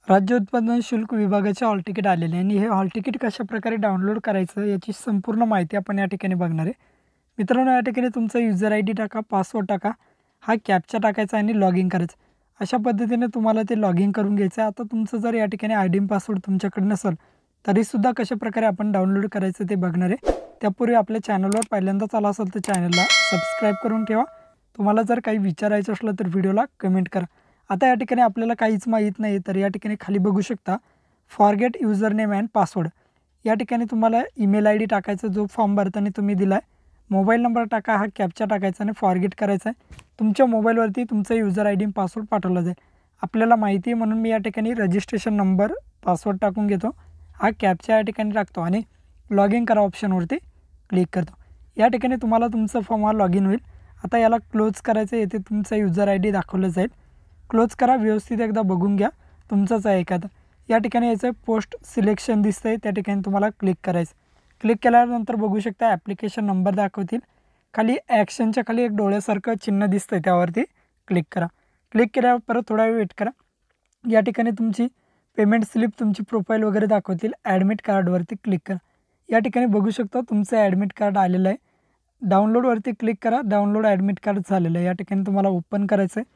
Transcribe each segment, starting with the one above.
राज्य उत्पादन शुल्क विभागाचे हॉल तिकीट आलेले आहे आणि हे हॉल तिकीट कशाप्रकारे डाउनलोड करायचं याची संपूर्ण माहिती आपण या ठिकाणी बघणार आहे. मित्रांनो, या ठिकाणी तुमचा युजर आय डी टाका, पासवर्ड टाका, हा कॅप्चा टाकायचा आणि लॉग इन करायचं. अशा पद्धतीने तुम्हाला ते लॉग इन करून घ्यायचं आहे. आता तुमचं जर या ठिकाणी आय डी पासवर्ड तुमच्याकडे नसेल तरीसुद्धा कशाप्रकारे आपण डाउनलोड करायचं ते बघणार आहे. त्यापूर्वी आपल्या चॅनलवर पहिल्यांदाच आला असेल तर चॅनलला सबस्क्राईब करून ठेवा. तुम्हाला जर काही विचारायचं असलं तर व्हिडिओला कमेंट करा. आता या ठिकाणी आपल्याला काहीच माहीत नाही तर या ठिकाणी खाली बघू शकता forget user name and password. या ठिकाणी तुम्हाला ईमेल आय डी टाकायचा जो फॉर्म भरताना तुम्ही दिला आहे. मोबाईल नंबर टाका, हा कॅप्चा टाकायचा आणि फॉरगेट करायचा आहे. तुमच्या मोबाईलवरती तुमचा युजर आय डी पासवर्ड पाठवला जाईल. आपल्याला माहिती आहे म्हणून मी या ठिकाणी रजिस्ट्रेशन नंबर पासवर्ड टाकून घेतो. हा कॅप्चा या ठिकाणी टाकतो आणि लॉग इन करा ऑप्शनवरती क्लिक करतो. या ठिकाणी तुम्हाला तुमचा फॉर्म हा लॉग इन होईल. आता याला क्लोज करायचं, येथे तुमचा युजर आय डी दाखवलं जाईल. क्लोज करा, व्यवस्थित एकदा बघून घ्या तुमचाच आहे एखादा. या ठिकाणी याचं पोस्ट सिलेक्शन दिसतंय, त्या ठिकाणी तुम्हाला क्लिक करायचं. क्लिक केल्यानंतर बघू शकता ॲप्लिकेशन नंबर दाखवतील. खाली ॲक्शनच्या खाली एक डोळ्यासारखं चिन्ह दिसतंय, त्यावरती क्लिक करा. क्लिक केल्यावर परत थोडा वेळ वेट करा. या ठिकाणी तुमची पेमेंट स्लिप, तुमची प्रोफाईल वगैरे दाखवतील. ॲडमिट कार्डवरती क्लिक करा. या ठिकाणी बघू शकता तुमचं ॲडमिट कार्ड आलेलं आहे. डाउनलोडवरती क्लिक करा. डाउनलोड ॲडमिट कार्ड झालेलं आहे. या ठिकाणी तुम्हाला ओपन करायचं आहे.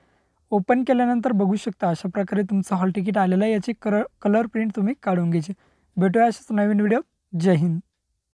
ओपन केल्यानंतर बघू शकता अशा प्रकारे तुमचं हॉल तिकीट आलेलं आहे. याची कलर प्रिंट तुम्ही काढून घ्यायची. भेटूया अशाच नवीन व्हिडिओ. जय हिंद.